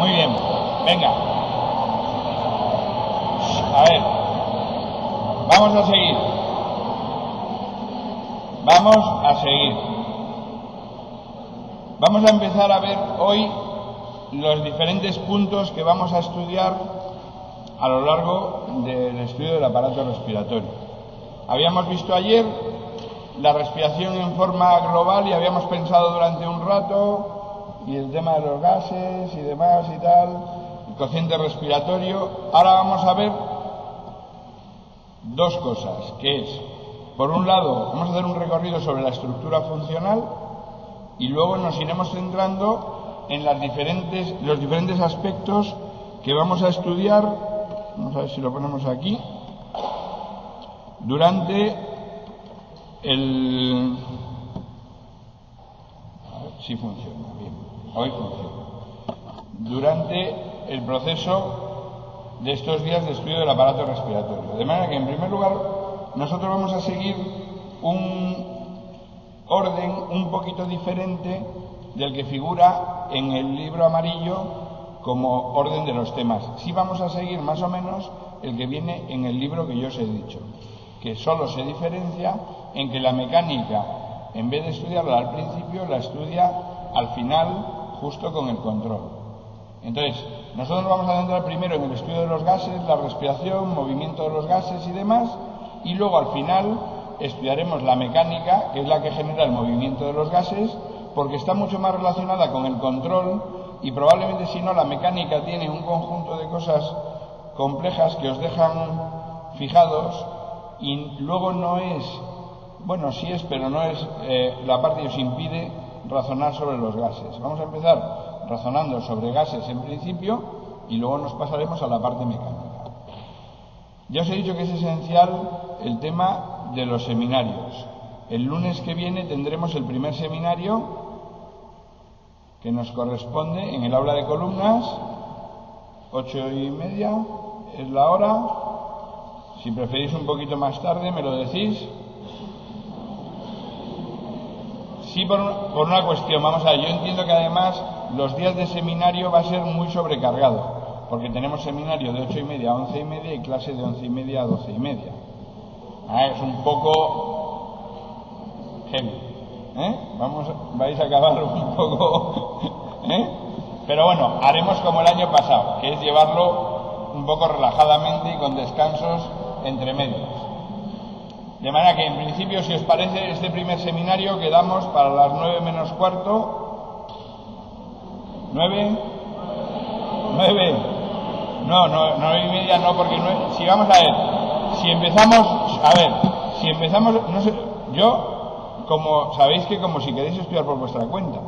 Muy bien, venga. A ver, vamos a seguir. Vamos a empezar a ver hoy los diferentes puntos que vamos a estudiar a lo largo del estudio del aparato respiratorio. Habíamos visto ayer la respiración en forma global y habíamos pensado durante un rato y el tema de los gases y demás y tal, el cociente respiratorio. Ahora vamos a ver dos cosas, que es, por un lado, vamos a hacer un recorrido sobre la estructura funcional y luego nos iremos centrando en los diferentes aspectos que vamos a estudiar. Vamos a ver si lo ponemos aquí. Durante el... A ver si funciona bien. Hoy funciona. Durante el proceso de estos días de estudio del aparato respiratorio. De manera que, en primer lugar, nosotros vamos a seguir un orden un poquito diferente del que figura en el libro amarillo como orden de los temas. Sí vamos a seguir más o menos el que viene en el libro que yo os he dicho, que solo se diferencia en que la mecánica, en vez de estudiarla al principio, la estudia al final, justo con el control. Entonces, nosotros vamos a centrar primero en el estudio de los gases, la respiración, movimiento de los gases y demás, y luego al final estudiaremos la mecánica, que es la que genera el movimiento de los gases, porque está mucho más relacionada con el control y probablemente, si no, la mecánica tiene un conjunto de cosas complejas que os dejan fijados y luego no es, bueno, sí es, pero no es la parte que os impide razonar sobre los gases. Vamos a empezar razonando sobre gases en principio y luego nos pasaremos a la parte mecánica. Ya os he dicho que es esencial el tema de los seminarios. El lunes que viene tendremos el primer seminario que nos corresponde en el aula de columnas, 8:30 es la hora. Si preferís un poquito más tarde me lo decís. Sí, por una cuestión, vamos a ver, yo entiendo que además los días de seminario va a ser muy sobrecargado, porque tenemos seminario de 8:30 a 11:30 y clase de 11:30 a 12:30. Es un poco heavy, vais a acabar un poco, pero bueno, haremos como el año pasado, que es llevarlo un poco relajadamente y con descansos entre medios. De manera que, en principio, si os parece, este primer seminario quedamos para las 9 menos cuarto. 9. No, 9:30 no, porque si vamos a ver, si empezamos, no sé, yo, como sabéis que como si queréis estudiar por vuestra cuenta,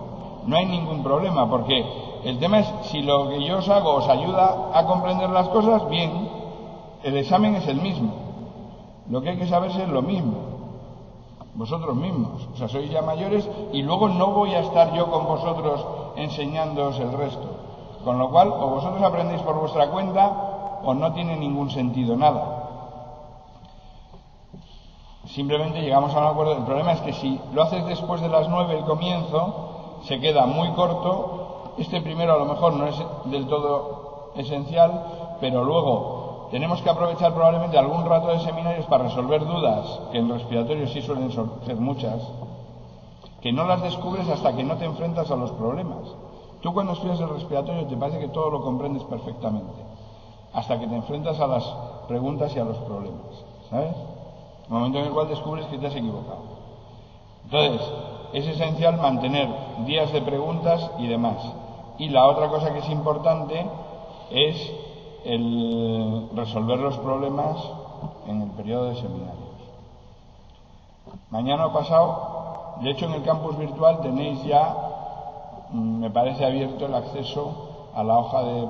no hay ningún problema, porque el tema es, si lo que yo os hago os ayuda a comprender las cosas, bien, el examen es el mismo. Lo que hay que saberse es lo mismo, vosotros mismos, o sea, sois ya mayores y luego no voy a estar yo con vosotros enseñándoos el resto, con lo cual o vosotros aprendéis por vuestra cuenta o no tiene ningún sentido nada. Simplemente llegamos a un acuerdo. El problema es que si lo haces después de las 9 el comienzo, se queda muy corto. Este primero a lo mejor no es del todo esencial, pero luego tenemos que aprovechar probablemente algún rato de seminarios para resolver dudas, que en respiratorio sí suelen ser muchas, que no las descubres hasta que no te enfrentas a los problemas. Tú cuando estudias el respiratorio te parece que todo lo comprendes perfectamente, hasta que te enfrentas a las preguntas y a los problemas, ¿sabes? El momento en el cual descubres que te has equivocado. Entonces, es esencial mantener días de preguntas y demás. Y la otra cosa que es importante es el resolver los problemas en el periodo de seminarios. Mañana o pasado, de hecho en el campus virtual tenéis ya, me parece, abierto el acceso a la hoja de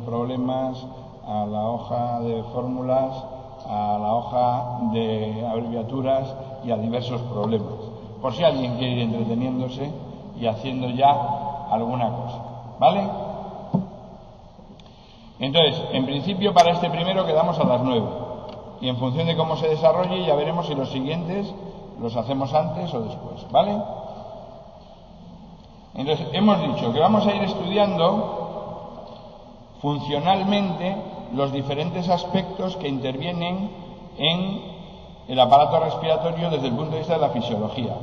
problemas, a la hoja de fórmulas, a la hoja de abreviaturas y a diversos problemas, por si alguien quiere ir entreteniéndose y haciendo ya alguna cosa, ¿vale? Entonces, en principio para este primero quedamos a las 9 y en función de cómo se desarrolle ya veremos si los siguientes los hacemos antes o después, ¿vale? Entonces, hemos dicho que vamos a ir estudiando funcionalmente los diferentes aspectos que intervienen en el aparato respiratorio desde el punto de vista de la fisiología,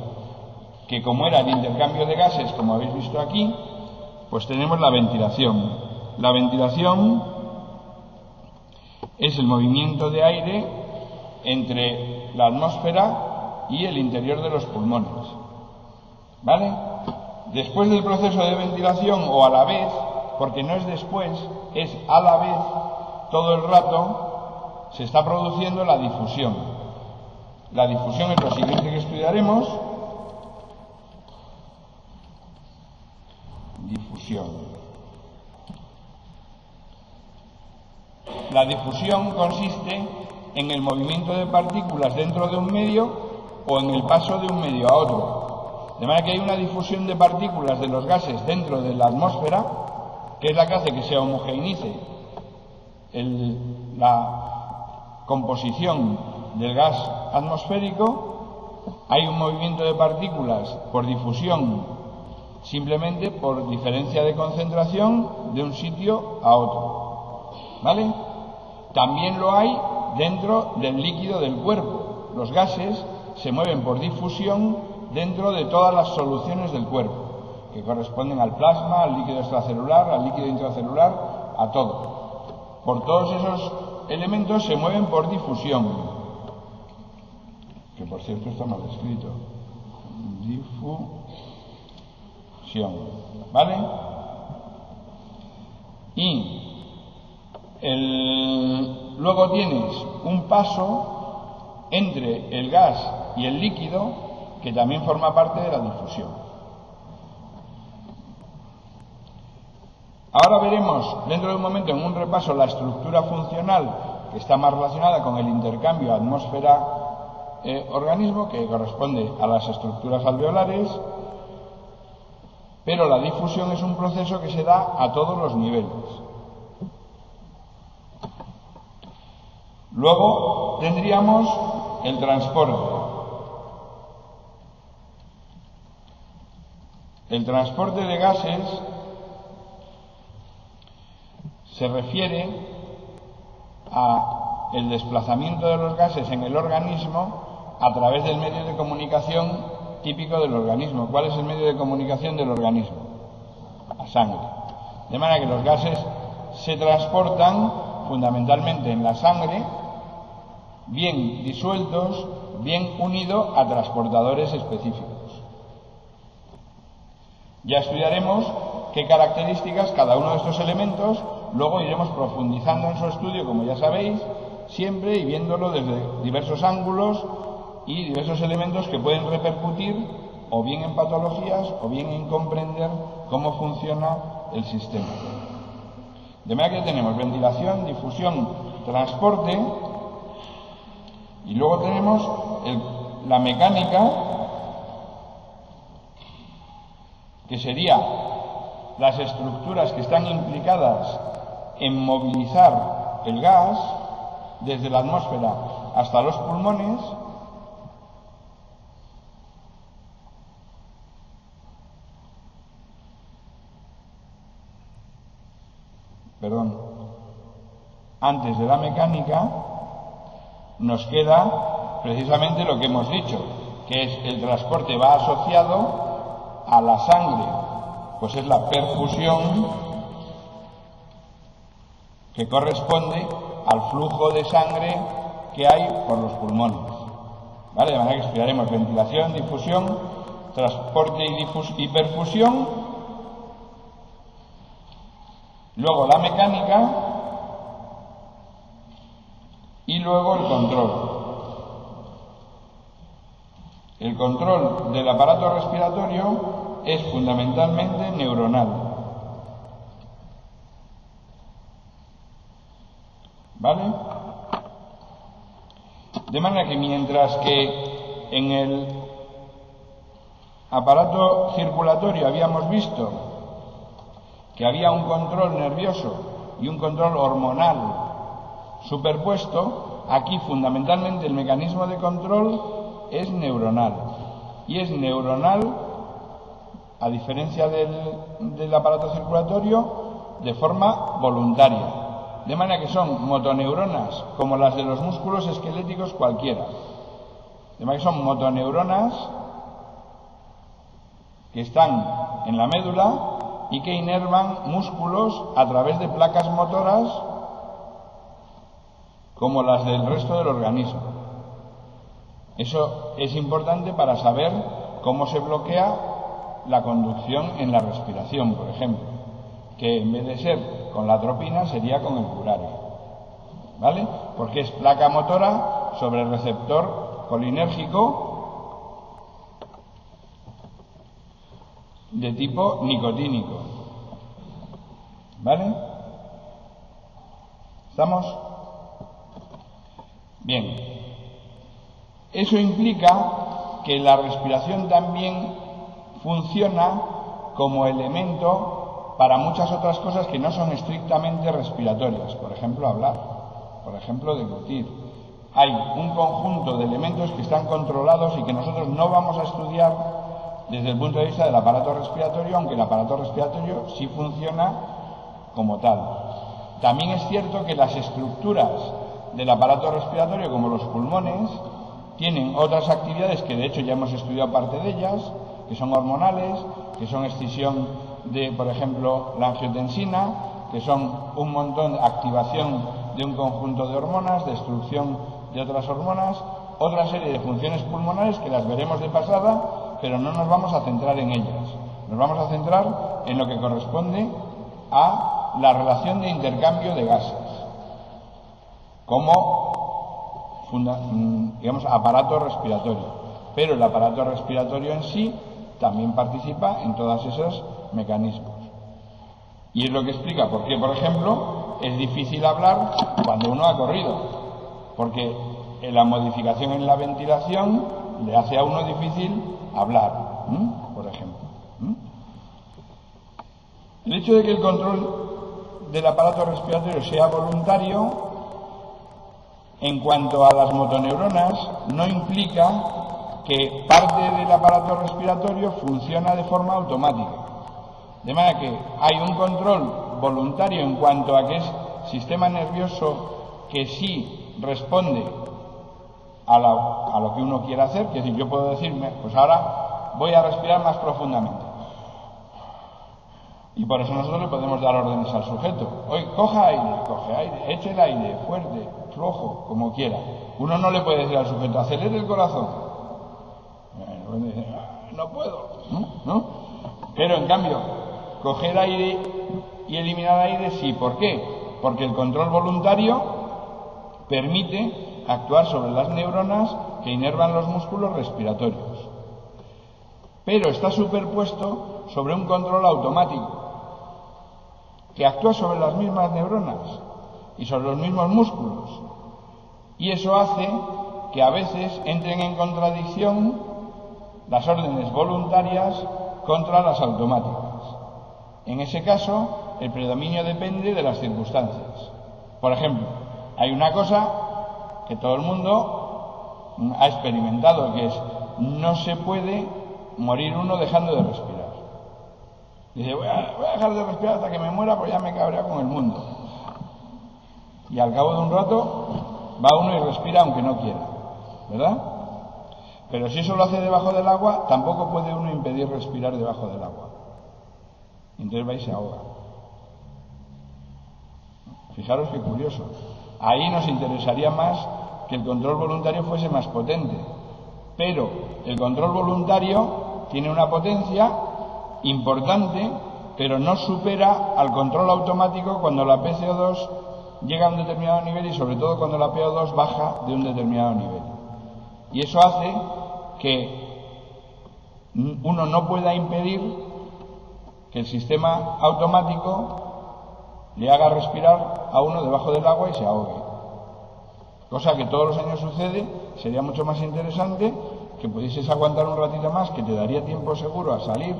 que como era el intercambio de gases, como habéis visto aquí, pues tenemos la ventilación. La ventilación es el movimiento de aire entre la atmósfera y el interior de los pulmones, ¿vale? Después del proceso de ventilación, o a la vez, porque no es después, es a la vez, todo el rato se está produciendo la difusión. La difusión es lo siguiente que estudiaremos. Difusión. La difusión consiste en el movimiento de partículas dentro de un medio o en el paso de un medio a otro. De manera que hay una difusión de partículas de los gases dentro de la atmósfera, que es la que hace que se homogeneice la composición del gas atmosférico. Hay un movimiento de partículas por difusión, simplemente por diferencia de concentración de un sitio a otro, ¿vale? También lo hay dentro del líquido del cuerpo. Los gases se mueven por difusión dentro de todas las soluciones del cuerpo, que corresponden al plasma, al líquido extracelular, al líquido intracelular, a todo. Por todos esos elementos se mueven por difusión, que por cierto está mal escrito. Difusión, ¿vale? Y luego tienes un paso entre el gas y el líquido, que también forma parte de la difusión. Ahora veremos dentro de un momento, en un repaso, la estructura funcional, que está más relacionada con el intercambio atmósfera-organismo, que corresponde a las estructuras alveolares, pero la difusión es un proceso que se da a todos los niveles. Luego tendríamos el transporte. El transporte de gases se refiere a el desplazamiento de los gases en el organismo a través del medio de comunicación típico del organismo. ¿Cuál es el medio de comunicación del organismo? La sangre. De manera que los gases se transportan fundamentalmente en la sangre, bien disueltos, bien unidos a transportadores específicos. Ya estudiaremos qué características cada uno de estos elementos, luego iremos profundizando en su estudio, como ya sabéis, siempre y viéndolo desde diversos ángulos y diversos elementos que pueden repercutir o bien en patologías o bien en comprender cómo funciona el sistema. De manera que tenemos ventilación, difusión, transporte, y luego tenemos la mecánica, que sería las estructuras que están implicadas en movilizar el gas desde la atmósfera hasta los pulmones, antes de la mecánica nos queda precisamente lo que hemos dicho, que es el transporte va asociado a la sangre, pues es la perfusión, que corresponde al flujo de sangre que hay por los pulmones, ¿vale? De manera que estudiaremos ventilación, difusión, transporte y perfusión, luego la mecánica y luego el control. El control del aparato respiratorio es fundamentalmente neuronal, ¿vale? De manera que mientras que en el aparato circulatorio habíamos visto que había un control nervioso y un control hormonal superpuesto, aquí fundamentalmente el mecanismo de control es neuronal. Y es neuronal, a diferencia del aparato circulatorio, de forma voluntaria, de manera que son motoneuronas como las de los músculos esqueléticos cualquiera, de manera que son motoneuronas que están en la médula y que inervan músculos a través de placas motoras como las del resto del organismo. Eso es importante para saber cómo se bloquea la conducción en la respiración, por ejemplo, que en vez de ser con la atropina sería con el curare, ¿vale? Porque es placa motora sobre el receptor colinérgico de tipo nicotínico, ¿vale? ¿Estamos? Bien. Eso implica que la respiración también funciona como elemento para muchas otras cosas que no son estrictamente respiratorias, por ejemplo hablar, por ejemplo deglutir. Hay un conjunto de elementos que están controlados y que nosotros no vamos a estudiar desde el punto de vista del aparato respiratorio, aunque el aparato respiratorio sí funciona como tal. También es cierto que las estructuras del aparato respiratorio, como los pulmones, tienen otras actividades que de hecho ya hemos estudiado parte de ellas, que son hormonales, que son escisión de, por ejemplo, la angiotensina, que son un montón de activación de un conjunto de hormonas, destrucción de otras hormonas, otra serie de funciones pulmonares que las veremos de pasada, pero no nos vamos a centrar en ellas. Nos vamos a centrar en lo que corresponde a la relación de intercambio de gases, como digamos, aparato respiratorio. Pero el aparato respiratorio en sí también participa en todos esos mecanismos. Y es lo que explica por qué, por ejemplo, es difícil hablar cuando uno ha corrido, porque la modificación en la ventilación le hace a uno difícil hablar, por ejemplo. El hecho de que el control del aparato respiratorio sea voluntario en cuanto a las motoneuronas no implica que parte del aparato respiratorio funciona de forma automática. De manera que hay un control voluntario en cuanto a que es sistema nervioso que sí responde a lo que uno quiera hacer. Es decir, yo puedo decirme, pues ahora voy a respirar más profundamente. Y por eso nosotros le podemos dar órdenes al sujeto. Oye, coge aire, eche el aire, fuerte, flojo, como quiera. Uno no le puede decir al sujeto, acelere el corazón. No puedo, ¿no? Pero en cambio, coger aire y eliminar aire sí. ¿Por qué? Porque el control voluntario permite actuar sobre las neuronas que inervan los músculos respiratorios. Pero está superpuesto sobre un control automático que actúa sobre las mismas neuronas y sobre los mismos músculos. Y eso hace que a veces entren en contradicción las órdenes voluntarias contra las automáticas. En ese caso, el predominio depende de las circunstancias. Por ejemplo, hay una cosa que todo el mundo ha experimentado, que es no se puede morir uno dejando de respirar. Dice, voy a dejar de respirar hasta que me muera, pues ya me he cabreado con el mundo. Y al cabo de un rato va uno y respira aunque no quiera, ¿verdad? Pero si eso lo hace debajo del agua, tampoco puede uno impedir respirar debajo del agua. Entonces va y se ahoga. Fijaros qué curioso. Ahí nos interesaría más que el control voluntario fuese más potente. Pero el control voluntario tiene una potencia importante, pero no supera al control automático cuando la PCO2 llega a un determinado nivel y sobre todo cuando la PO2 baja de un determinado nivel. Y eso hace que uno no pueda impedir que el sistema automático le haga respirar a uno debajo del agua y se ahogue. Cosa que todos los años sucede. Sería mucho más interesante que pudieses aguantar un ratito más, que te daría tiempo seguro a salir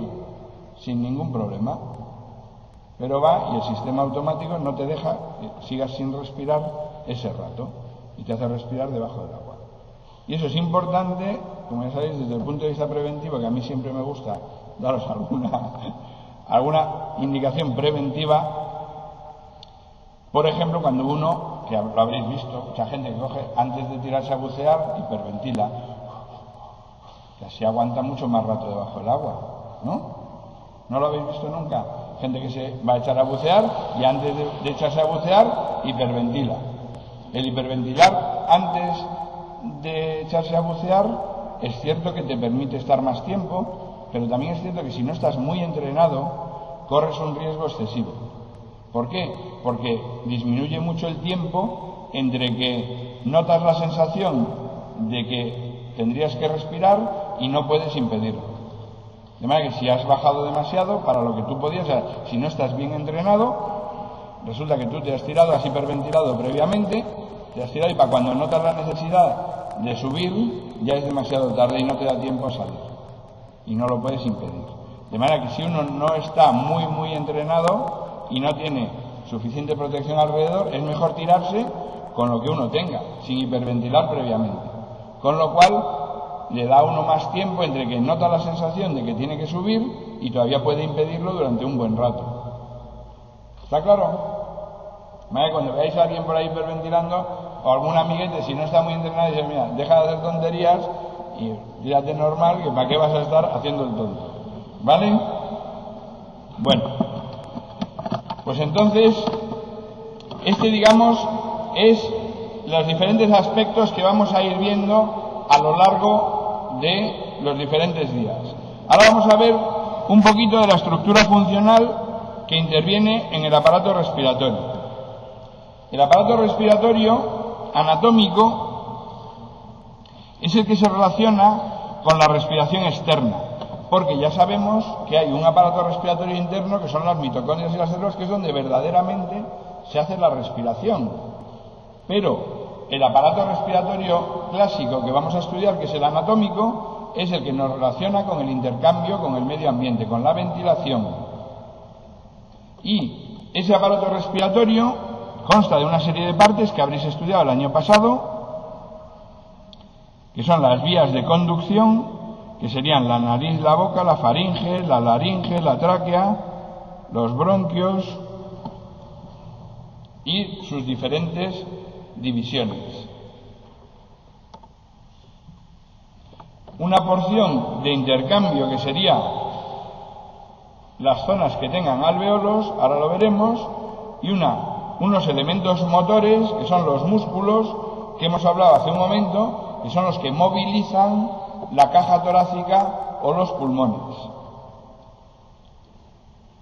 sin ningún problema. Pero va y el sistema automático no te deja que sigas sin respirar ese rato y te hace respirar debajo del agua. Y eso es importante, como ya sabéis, desde el punto de vista preventivo, que a mí siempre me gusta daros alguna indicación preventiva Por ejemplo, cuando uno, que lo habréis visto, mucha gente que coge antes de tirarse a bucear, hiperventila, que así aguanta mucho más rato debajo del agua, ¿no? ¿No lo habéis visto nunca? Gente que se va a echar a bucear y antes de echarse a bucear, hiperventila. El hiperventilar antes de echarse a bucear es cierto que te permite estar más tiempo, pero también es cierto que si no estás muy entrenado, corres un riesgo excesivo. ¿Por qué? Porque disminuye mucho el tiempo entre que notas la sensación de que tendrías que respirar y no puedes impedirlo. De manera que si has bajado demasiado para lo que tú podías, o sea, si no estás bien entrenado, resulta que tú te has tirado, has hiperventilado previamente, te has tirado y para cuando notas la necesidad de subir, ya es demasiado tarde y no te da tiempo a salir. Y no lo puedes impedir. De manera que si uno no está muy entrenado y no tiene suficiente protección alrededor, es mejor tirarse con lo que uno tenga, sin hiperventilar previamente. Con lo cual le da a uno más tiempo entre que nota la sensación de que tiene que subir y todavía puede impedirlo durante un buen rato. ¿Está claro? Cuando veáis a alguien por ahí hiperventilando, o algún amiguete, si no está muy entrenado, dice, mira, deja de hacer tonterías y tírate normal, que para qué vas a estar haciendo el tonto. ¿Vale? Bueno, pues entonces, digamos, es los diferentes aspectos que vamos a ir viendo a lo largo de los diferentes días. Ahora vamos a ver un poquito de la estructura funcional que interviene en el aparato respiratorio. El aparato respiratorio anatómico es el que se relaciona con la respiración externa, porque ya sabemos que hay un aparato respiratorio interno que son las mitocondrias y las células, que es donde verdaderamente se hace la respiración. Pero el aparato respiratorio clásico que vamos a estudiar, que es el anatómico, es el que nos relaciona con el intercambio con el medio ambiente, con la ventilación. Y ese aparato respiratorio consta de una serie de partes que habréis estudiado el año pasado, que son las vías de conducción, que serían la nariz, la boca, la faringe, la laringe, la tráquea, los bronquios y sus diferentes divisiones. Una porción de intercambio que sería las zonas que tengan alvéolos, ahora lo veremos, y unos elementos motores que son los músculos que hemos hablado hace un momento, que son los que movilizan la caja torácica o los pulmones.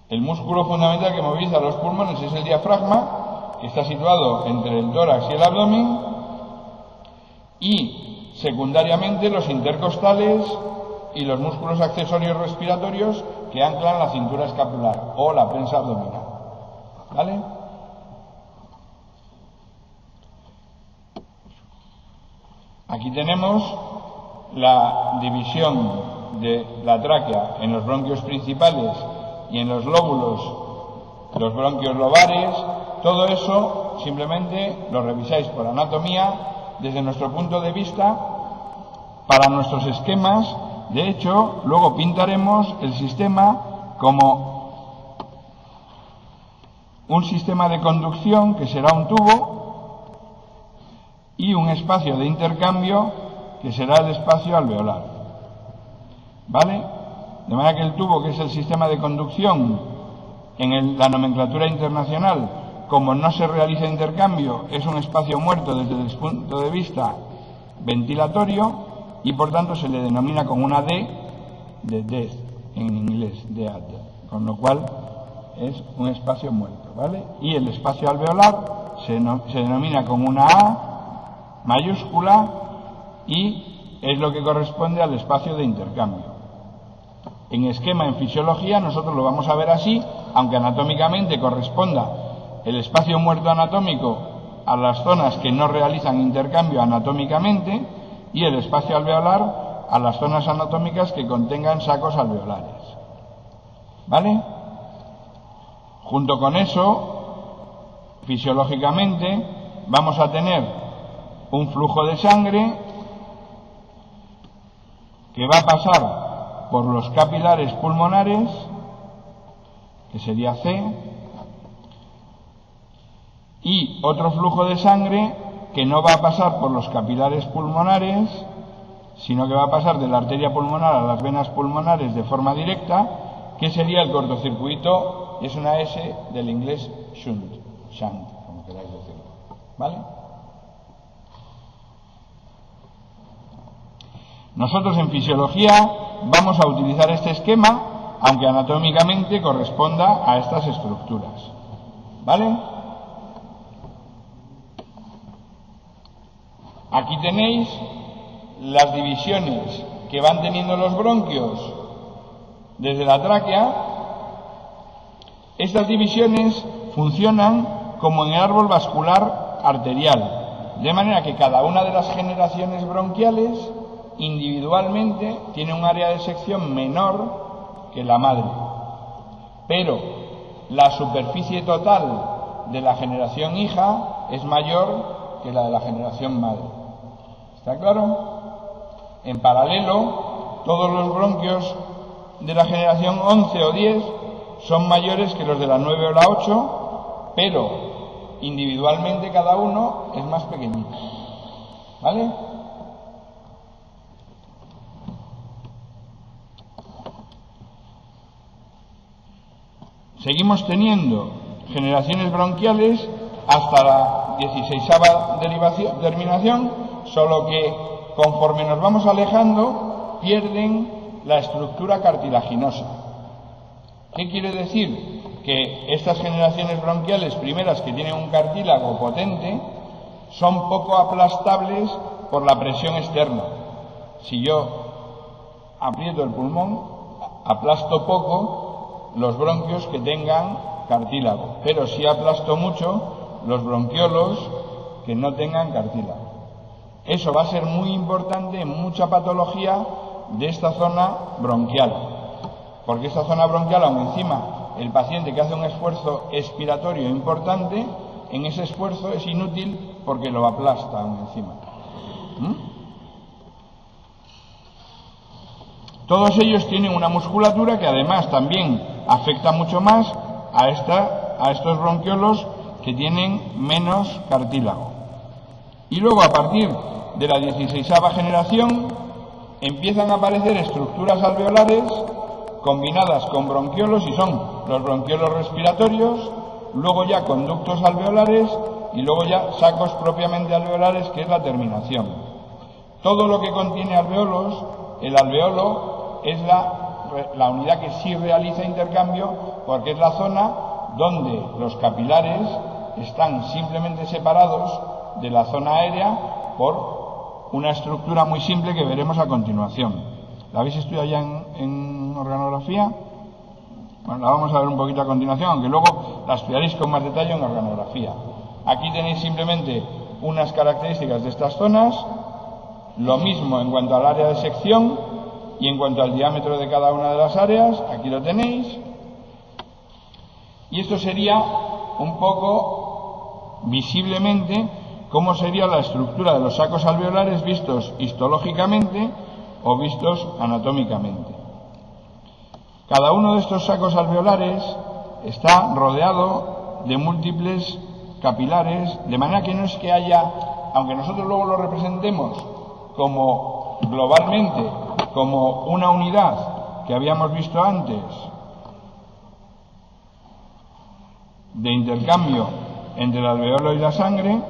El músculo fundamental que moviliza los pulmones es el diafragma, que está situado entre el tórax y el abdomen, y secundariamente los intercostales y los músculos accesorios respiratorios que anclan la cintura escapular o la prensa abdominal. ¿Vale? Aquí tenemos la división de la tráquea en los bronquios principales y en los lóbulos, los bronquios lobares. Todo eso simplemente lo revisáis por anatomía desde nuestro punto de vista para nuestros esquemas. De hecho, luego pintaremos el sistema como un sistema de conducción que será un tubo y un espacio de intercambio que será el espacio alveolar. ¿Vale? De manera que el tubo, que es el sistema de conducción, en la nomenclatura internacional, como no se realiza intercambio, es un espacio muerto desde el punto de vista ventilatorio y por tanto se le denomina con una D de death en inglés, dead, con lo cual es un espacio muerto, ¿vale? Y el espacio alveolar se denomina con una A mayúscula y es lo que corresponde al espacio de intercambio. En esquema, en fisiología, nosotros lo vamos a ver así, aunque anatómicamente corresponda el espacio muerto anatómico a las zonas que no realizan intercambio anatómicamente y el espacio alveolar a las zonas anatómicas que contengan sacos alveolares. ¿Vale? Junto con eso, fisiológicamente, vamos a tener un flujo de sangre que va a pasar por los capilares pulmonares, que sería C, otro flujo de sangre que no va a pasar por los capilares pulmonares, sino que va a pasar de la arteria pulmonar a las venas pulmonares de forma directa, que sería el cortocircuito, y es una S del inglés shunt, como queráis decirlo, ¿vale? Nosotros en fisiología vamos a utilizar este esquema, aunque anatómicamente corresponda a estas estructuras, ¿vale? Aquí tenéis las divisiones que van teniendo los bronquios desde la tráquea. Estas divisiones funcionan como en el árbol vascular arterial, de manera que cada una de las generaciones bronquiales individualmente tiene un área de sección menor que la madre, pero la superficie total de la generación hija es mayor que la de la generación madre. ¿Está claro? En paralelo, todos los bronquios de la generación 11 o 10 son mayores que los de la 9 o la 8, pero individualmente cada uno es más pequeñito, ¿vale? Seguimos teniendo generaciones bronquiales hasta la 16ª terminación, solo que conforme nos vamos alejando pierden la estructura cartilaginosa. ¿Qué quiere decir? Que estas generaciones bronquiales primeras, que tienen un cartílago potente, son poco aplastables por la presión externa. Si yo aprieto el pulmón, aplasto poco los bronquios que tengan cartílago, pero sí aplasto mucho los bronquiolos que no tengan cartílago. Eso va a ser muy importante en mucha patología de esta zona bronquial, porque esta zona bronquial, aun encima el paciente que hace un esfuerzo expiratorio importante, en ese esfuerzo es inútil porque lo aplasta aun encima. Todos ellos tienen una musculatura que además también afecta mucho más a estos bronquiolos que tienen menos cartílago. Y luego, a partir de la 16ª generación, empiezan a aparecer estructuras alveolares combinadas con bronquiolos, y son los bronquiolos respiratorios, luego ya conductos alveolares y luego ya sacos propiamente alveolares, que es la terminación. Todo lo que contiene alveolos, el alveolo es la unidad que sí realiza intercambio, porque es la zona donde los capilares están simplemente separados de la zona aérea por una estructura muy simple que veremos a continuación. ¿La habéis estudiado ya en organografía? Bueno, la vamos a ver un poquito a continuación, aunque luego la estudiaréis con más detalle en organografía. Aquí tenéis simplemente unas características de estas zonas, lo mismo en cuanto al área de sección y en cuanto al diámetro de cada una de las áreas. Aquí lo tenéis. Y esto sería un poco visiblemente cómo sería la estructura de los sacos alveolares vistos histológicamente o vistos anatómicamente. Cada uno de estos sacos alveolares está rodeado de múltiples capilares, de manera que no es que haya, aunque nosotros luego lo representemos como globalmente, como una unidad que habíamos visto antes de intercambio entre el alveolo y la sangre,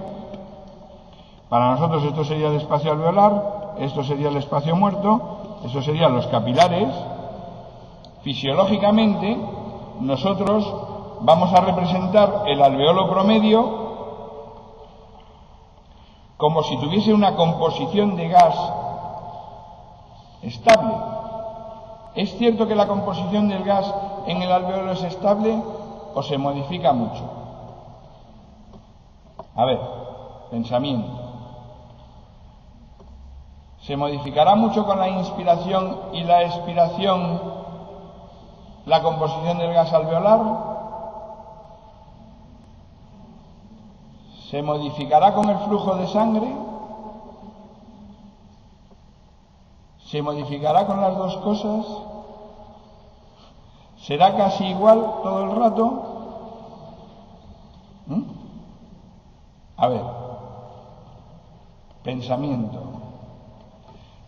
para nosotros esto sería el espacio alveolar, esto sería el espacio muerto, esto serían los capilares. Fisiológicamente, nosotros vamos a representar el alveolo promedio como si tuviese una composición de gas estable. ¿Es cierto que la composición del gas en el alveolo es estable o se modifica mucho? A ver, pensamiento. ¿Se modificará mucho con la inspiración y la expiración la composición del gas alveolar? ¿Se modificará con el flujo de sangre? ¿Se modificará con las dos cosas? ¿Será casi igual todo el rato? A ver, pensamiento.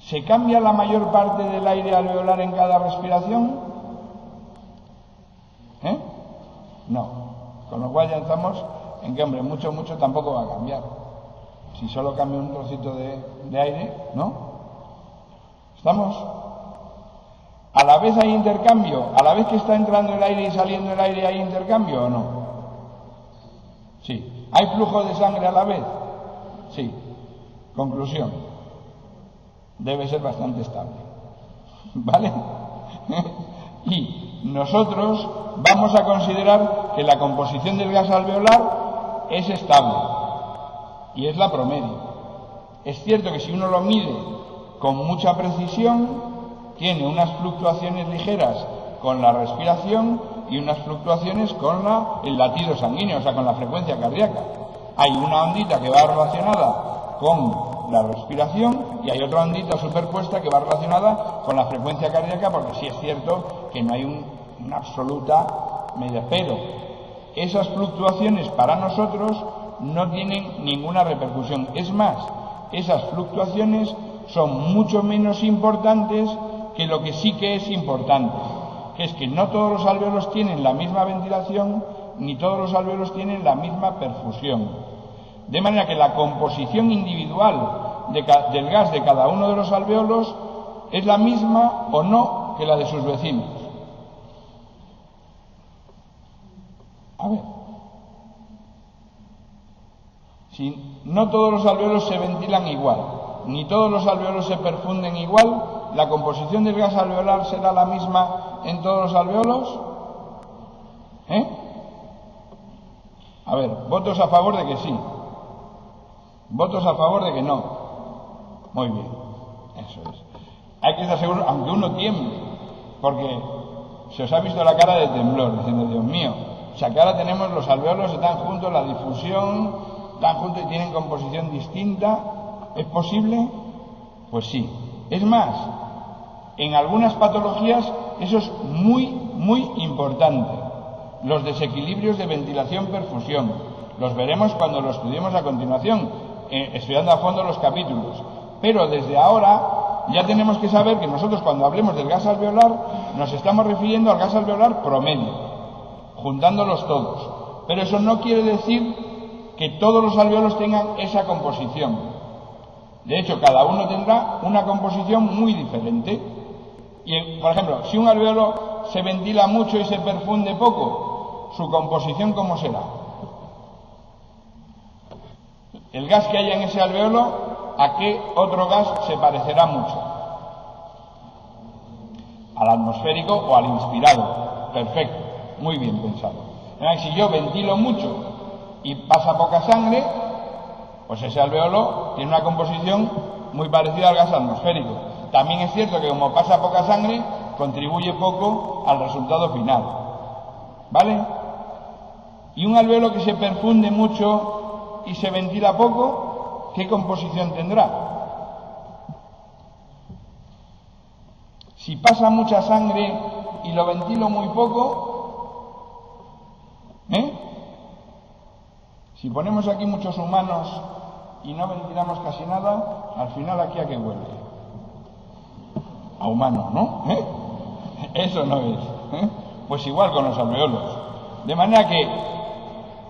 ¿Se cambia la mayor parte del aire alveolar en cada respiración? No. Con lo cual ya estamos en que, hombre, mucho tampoco va a cambiar. Si solo cambia un trocito de aire, ¿no? ¿Estamos? ¿A la vez hay intercambio? ¿A la vez que está entrando el aire y saliendo el aire hay intercambio o no? Sí. ¿Hay flujo de sangre a la vez? Sí. Conclusión. Debe ser bastante estable. ¿Vale? Y nosotros vamos a considerar que la composición del gas alveolar es estable y es la promedio. Es cierto que si uno lo mide con mucha precisión, tiene unas fluctuaciones ligeras con la respiración y unas fluctuaciones con el latido sanguíneo, o sea, con la frecuencia cardíaca. Hay una ondita que va relacionada con la respiración y hay otra ondita superpuesta que va relacionada con la frecuencia cardíaca, porque sí es cierto que no hay una absoluta medida, pero esas fluctuaciones para nosotros no tienen ninguna repercusión. Es más, esas fluctuaciones son mucho menos importantes que lo que sí que es importante, que es que no todos los alvéolos tienen la misma ventilación, ni todos los alvéolos tienen la misma perfusión. De manera que la composición individual del gas de cada uno de los alvéolos es la misma o no que la de sus vecinos. A ver, si no todos los alvéolos se ventilan igual, ni todos los alvéolos se perfunden igual, ¿la composición del gas alveolar será la misma en todos los alvéolos? A ver, votos a favor de que sí. Votos a favor de que no. Muy bien, eso es. Hay que estar seguro, aunque uno tiemble, porque se os ha visto la cara de temblor, diciendo, Dios mío, o sea que ahora tenemos los alvéolos, están juntos, la difusión, están juntos y tienen composición distinta. ¿Es posible? Pues sí. Es más, en algunas patologías eso es muy importante. Los desequilibrios de ventilación-perfusión. Los veremos cuando lo estudiemos a continuación, estudiando a fondo los capítulos. Pero desde ahora ya tenemos que saber que nosotros cuando hablemos del gas alveolar nos estamos refiriendo al gas alveolar promedio, juntándolos todos. Pero eso no quiere decir que todos los alvéolos tengan esa composición. De hecho, cada uno tendrá una composición muy diferente. Y, por ejemplo, si un alvéolo se ventila mucho y se perfunde poco, ¿su composición cómo será? El gas que haya en ese alvéolo, ¿a qué otro gas se parecerá mucho? Al atmosférico o al inspirado. Perfecto, muy bien pensado. Si yo ventilo mucho y pasa poca sangre, pues ese alvéolo tiene una composición muy parecida al gas atmosférico. También es cierto que como pasa poca sangre, contribuye poco al resultado final. ¿Vale? Y un alvéolo que se perfunde mucho y se ventila poco, ¿qué composición tendrá? Si pasa mucha sangre y lo ventilo muy poco, si ponemos aquí muchos humanos y no ventilamos casi nada, al final aquí a qué huele. A humano, ¿no? Eso no es. Pues igual con los alvéolos. De manera que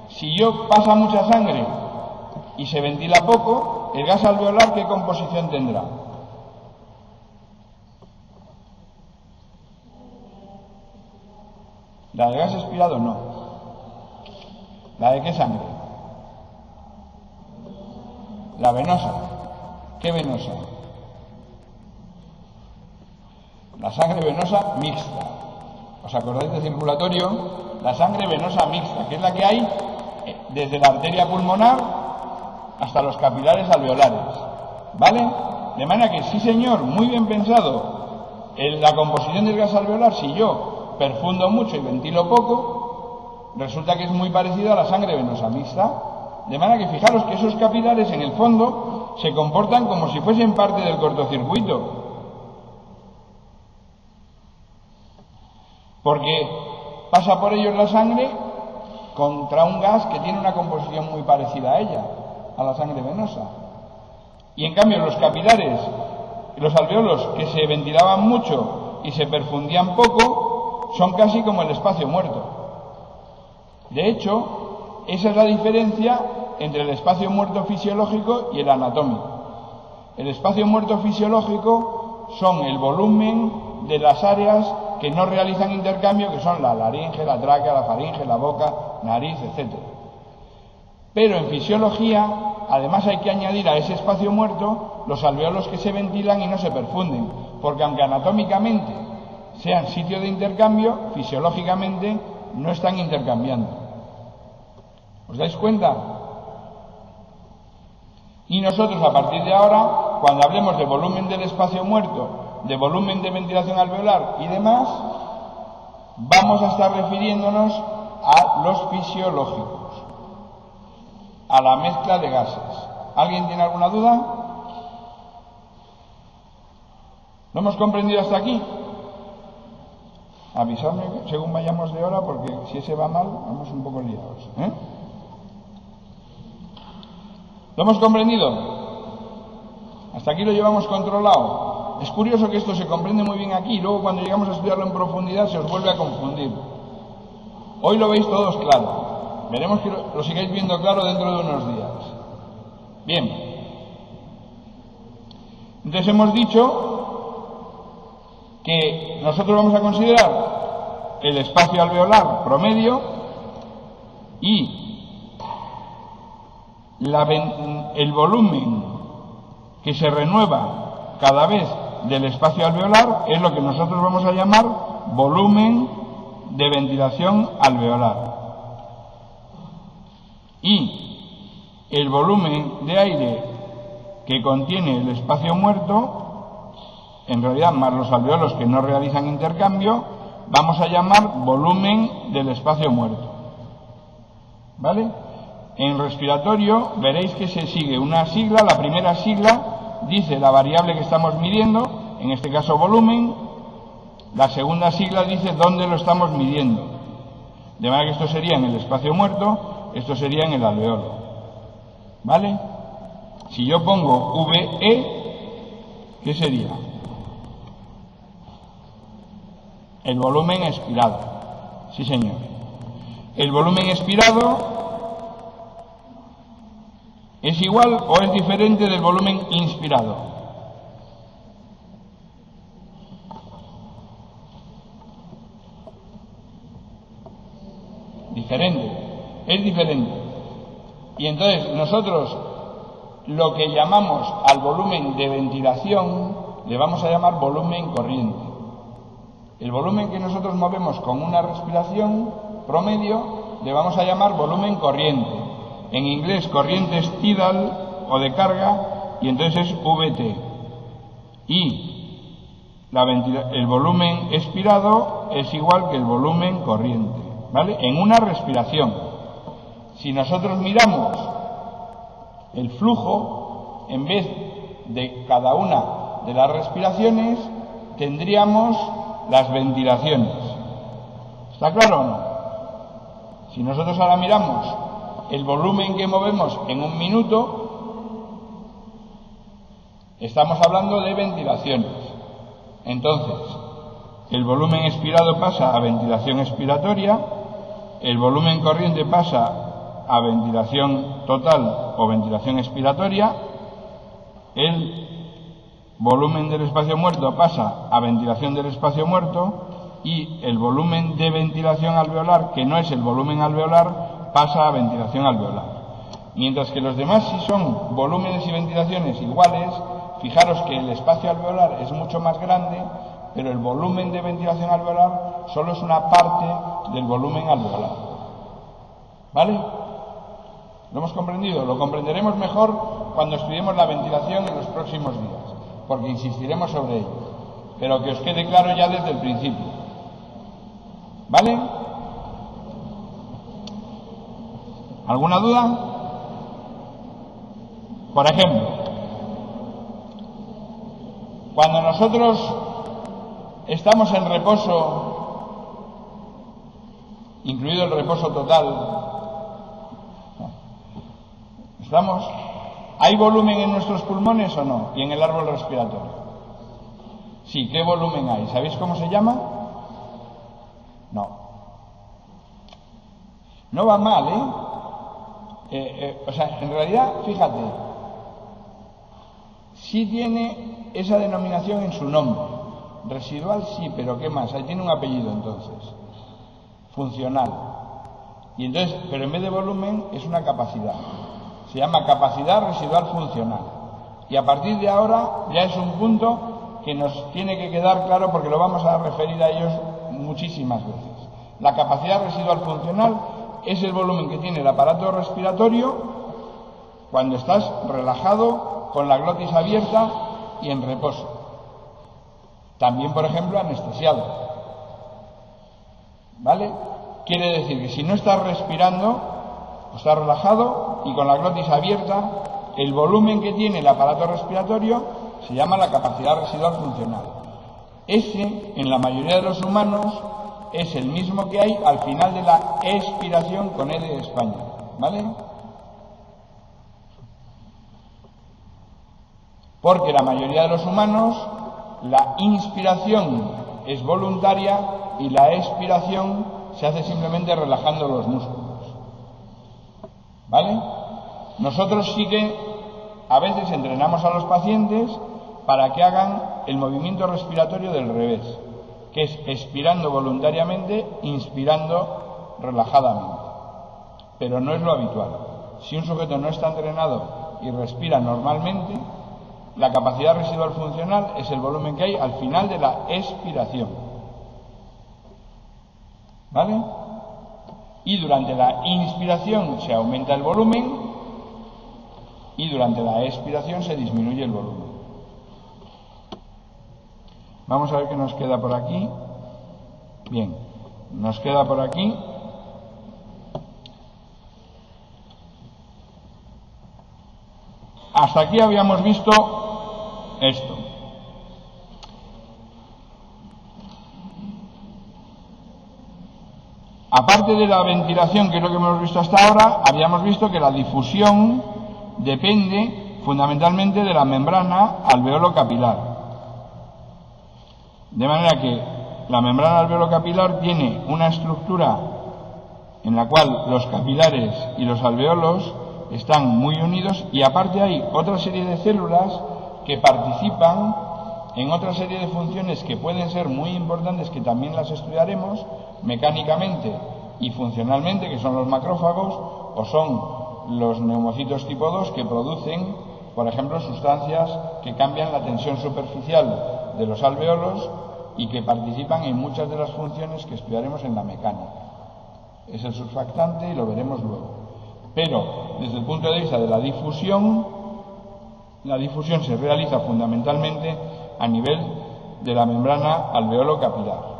si yo pasa mucha sangre y se ventila poco, el gas alveolar, ¿qué composición tendrá? La del gas expirado no. ¿La de qué sangre? La venosa. ¿Qué venosa? La sangre venosa mixta. ¿Os acordáis del circulatorio? La sangre venosa mixta, que es la que hay desde la arteria pulmonar hasta los capilares alveolares. ¿Vale? De manera que sí, señor, muy bien pensado. En la composición del gas alveolar, si yo perfundo mucho y ventilo poco, resulta que es muy parecida a la sangre venosa mixta. De manera que fijaros que esos capilares en el fondo se comportan como si fuesen parte del cortocircuito. Porque pasa por ellos la sangre contra un gas que tiene una composición muy parecida a ella. a la sangre venosa. Y en cambio los capilares, los alveolos que se ventilaban mucho y se perfundían poco, son casi como el espacio muerto. De hecho, esa es la diferencia entre el espacio muerto fisiológico y el anatómico. El espacio muerto fisiológico son el volumen de las áreas que no realizan intercambio, que son la laringe, la tráquea, la faringe, la boca, nariz, etc. Pero en fisiología, además hay que añadir a ese espacio muerto los alveolos que se ventilan y no se perfunden, porque aunque anatómicamente sean sitio de intercambio, fisiológicamente no están intercambiando. ¿Os dais cuenta? Y nosotros a partir de ahora, cuando hablemos de volumen del espacio muerto, de volumen de ventilación alveolar y demás, vamos a estar refiriéndonos a los fisiológicos, a la mezcla de gases. ¿Alguien tiene alguna duda? ¿Lo hemos comprendido hasta aquí? Avisadme según vayamos de hora, porque si ese va mal, vamos un poco liados, ¿eh? ¿Lo hemos comprendido? Hasta aquí lo llevamos controlado. Es curioso que esto se comprende muy bien aquí y luego cuando llegamos a estudiarlo en profundidad se os vuelve a confundir. Hoy lo veis todos claro. Veremos que lo sigáis viendo claro dentro de unos días. Bien. Entonces hemos dicho que nosotros vamos a considerar el espacio alveolar promedio y el volumen que se renueva cada vez del espacio alveolar es lo que nosotros vamos a llamar volumen de ventilación alveolar. Y el volumen de aire que contiene el espacio muerto, en realidad más los alveolos que no realizan intercambio, vamos a llamar volumen del espacio muerto. ¿Vale? En respiratorio veréis que se sigue una sigla. La primera sigla dice la variable que estamos midiendo, en este caso volumen. La segunda sigla dice dónde lo estamos midiendo. De manera que esto sería en el espacio muerto, esto sería en el alveolo. ¿Vale? Si yo pongo VE, ¿qué sería? El volumen expirado. Sí, señor. El volumen expirado ¿es igual o es diferente del volumen inspirado? Diferente. Es diferente. Y entonces nosotros lo que llamamos al volumen de ventilación le vamos a llamar volumen corriente. El volumen que nosotros movemos con una respiración promedio le vamos a llamar volumen corriente. En inglés, corriente es tidal o de carga, y entonces es VT. Y el volumen expirado es igual que el volumen corriente, ¿vale? En una respiración. Si nosotros miramos el flujo, en vez de cada una de las respiraciones, tendríamos las ventilaciones. ¿Está claro o no? Si nosotros ahora miramos el volumen que movemos en un minuto, estamos hablando de ventilaciones. Entonces, el volumen expirado pasa a ventilación expiratoria, el volumen corriente pasa a ventilación total o ventilación expiratoria, el volumen del espacio muerto pasa a ventilación del espacio muerto y el volumen de ventilación alveolar, que no es el volumen alveolar, pasa a ventilación alveolar. Mientras que los demás sí son volúmenes y ventilaciones iguales, fijaros que el espacio alveolar es mucho más grande, pero el volumen de ventilación alveolar solo es una parte del volumen alveolar. ¿Vale? ¿Lo hemos comprendido? Lo comprenderemos mejor cuando estudiemos la ventilación en los próximos días, porque insistiremos sobre ello. Pero que os quede claro ya desde el principio. ¿Vale? ¿Alguna duda? Por ejemplo, cuando nosotros estamos en reposo, incluido el reposo total, ¿Estamos? ¿Hay volumen en nuestros pulmones o no? ¿Y en el árbol respiratorio? Sí, ¿qué volumen hay? ¿Sabéis cómo se llama? No. No va mal, O sea, en realidad, fíjate, sí tiene esa denominación en su nombre. Residual sí, pero ¿qué más? Ahí tiene un apellido entonces. Funcional. Y entonces, pero en vez de volumen es una capacidad. Se llama capacidad residual funcional. Y a partir de ahora ya es un punto que nos tiene que quedar claro porque lo vamos a referir a ellos muchísimas veces. La capacidad residual funcional es el volumen que tiene el aparato respiratorio cuando estás relajado, con la glotis abierta y en reposo. También, por ejemplo, anestesiado. ¿Vale? Quiere decir que si no estás respirando, o estás relajado y con la glotis abierta, el volumen que tiene el aparato respiratorio se llama la capacidad residual funcional. Ese, en la mayoría de los humanos, es el mismo que hay al final de la expiración con E de España. ¿Vale? Porque la mayoría de los humanos, la inspiración es voluntaria y la expiración se hace simplemente relajando los músculos. ¿Vale? Nosotros sí que a veces entrenamos a los pacientes para que hagan el movimiento respiratorio del revés, que es expirando voluntariamente, inspirando relajadamente. Pero no es lo habitual. Si un sujeto no está entrenado y respira normalmente, la capacidad residual funcional es el volumen que hay al final de la expiración. ¿Vale? Y durante la inspiración se aumenta el volumen y durante la expiración se disminuye el volumen. Vamos a ver qué nos queda por aquí. Bien, nos queda por aquí. Hasta aquí habíamos visto esto. Aparte de la ventilación, que es lo que hemos visto hasta ahora, habíamos visto que la difusión depende fundamentalmente de la membrana alveolo-capilar. De manera que la membrana alveolo-capilar tiene una estructura en la cual los capilares y los alveolos están muy unidos y aparte hay otra serie de células que participan en otra serie de funciones que pueden ser muy importantes, que también las estudiaremos mecánicamente y funcionalmente, que son los macrófagos o son los neumocitos tipo 2 que producen, por ejemplo, sustancias que cambian la tensión superficial de los alveolos y que participan en muchas de las funciones que estudiaremos en la mecánica. Es el surfactante y lo veremos luego. Pero desde el punto de vista de la difusión se realiza fundamentalmente a nivel de la membrana alveolo-capilar.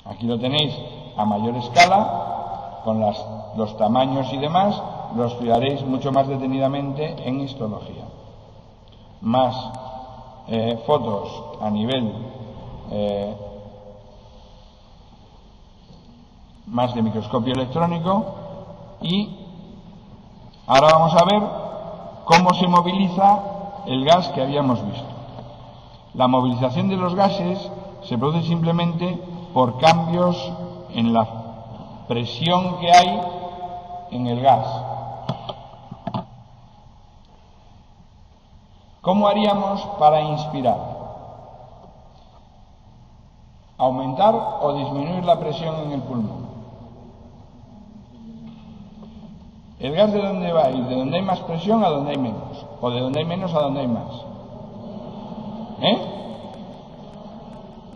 Aquí lo tenéis a mayor escala, con los tamaños y demás, lo estudiaréis mucho más detenidamente en histología. Más fotos a nivel más de microscopio electrónico y ahora vamos a ver cómo se moviliza el gas que habíamos visto. La movilización de los gases se produce simplemente por cambios en la presión que hay en el gas. ¿Cómo haríamos para inspirar? ¿Aumentar o disminuir la presión en el pulmón? ¿El gas de dónde va a ir? ¿De dónde hay más presión a dónde hay menos? ¿O de dónde hay menos a dónde hay más?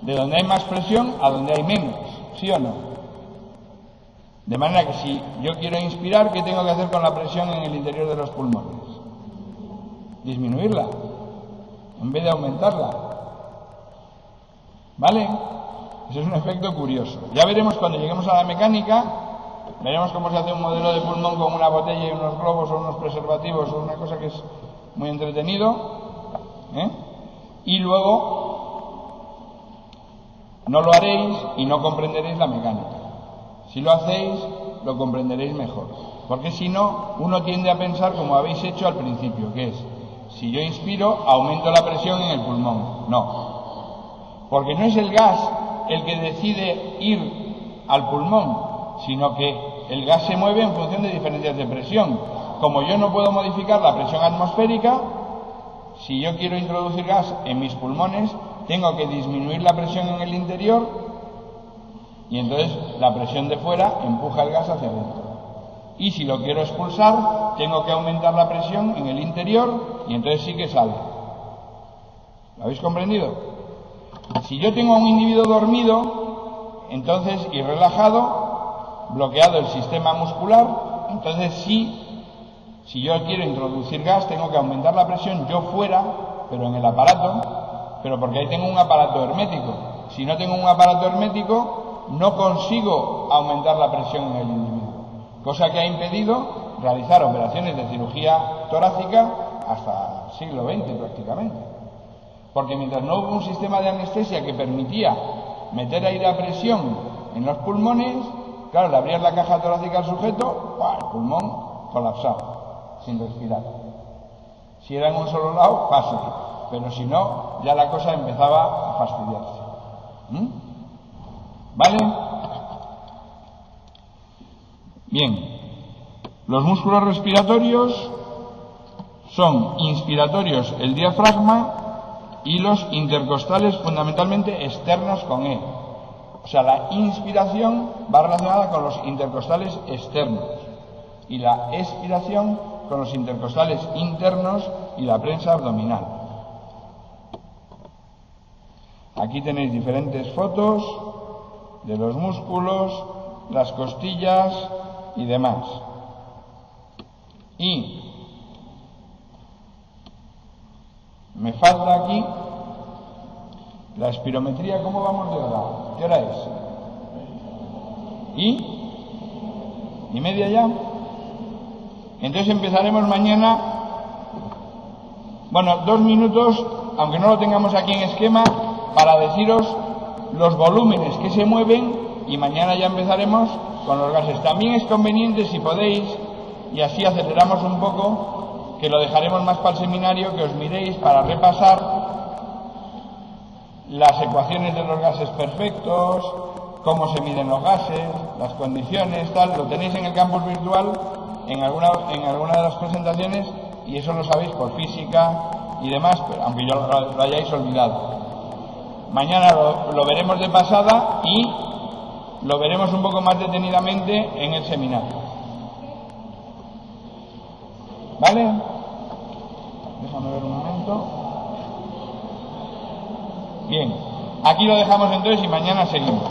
De donde hay más presión a donde hay menos, ¿sí o no? De manera que si yo quiero inspirar, ¿qué tengo que hacer con la presión en el interior de los pulmones? Disminuirla, en vez de aumentarla. ¿Vale? Ese es un efecto curioso. Ya veremos cuando lleguemos a la mecánica, veremos cómo se hace un modelo de pulmón con una botella y unos globos o unos preservativos o una cosa que es muy entretenido. Y luego no lo haréis y no comprenderéis la mecánica. Si lo hacéis, lo comprenderéis mejor. Porque si no, uno tiende a pensar como habéis hecho al principio, que es, si yo inspiro, aumento la presión en el pulmón. No, porque no es el gas el que decide ir al pulmón, sino que el gas se mueve en función de diferencias de presión. Como yo no puedo modificar la presión atmosférica, si yo quiero introducir gas en mis pulmones, tengo que disminuir la presión en el interior y entonces la presión de fuera empuja el gas hacia adentro. Y si lo quiero expulsar, tengo que aumentar la presión en el interior y entonces sí que sale. ¿Lo habéis comprendido? Si yo tengo a un individuo dormido, entonces, y relajado, bloqueado el sistema muscular, entonces sí, si yo quiero introducir gas, tengo que aumentar la presión yo fuera, pero en el aparato, pero porque ahí tengo un aparato hermético. Si no tengo un aparato hermético, no consigo aumentar la presión en el individuo, cosa que ha impedido realizar operaciones de cirugía torácica hasta el siglo XX prácticamente. Porque mientras no hubo un sistema de anestesia que permitía meter aire a presión en los pulmones, claro, le abrías la caja torácica al sujeto, ¡buah!, el pulmón colapsado, sin respirar. Si era en un solo lado, fácil, pero si no, ya la cosa empezaba a fastidiarse. ¿Vale? Bien, los músculos respiratorios son inspiratorios el diafragma y los intercostales fundamentalmente externos con E. O sea, la inspiración va relacionada con los intercostales externos y la expiración con los intercostales internos y la prensa abdominal. Aquí tenéis diferentes fotos de los músculos, las costillas y demás. Y me falta aquí la espirometría. ¿Cómo vamos de hora? ¿Qué hora es? ¿Y media ya? Entonces empezaremos mañana, bueno, 2 minutos, aunque no lo tengamos aquí en esquema, para deciros los volúmenes que se mueven y mañana ya empezaremos con los gases. También es conveniente, si podéis, y así aceleramos un poco, que lo dejaremos más para el seminario, que os miréis para repasar las ecuaciones de los gases perfectos, cómo se miden los gases, las condiciones, tal. Lo tenéis en el campus virtual, en alguna de las presentaciones, y eso lo sabéis por física y demás, aunque ya lo hayáis olvidado. Mañana lo veremos de pasada y lo veremos un poco más detenidamente en el seminario. ¿Vale? Déjame ver un momento. Bien, aquí lo dejamos entonces y mañana seguimos.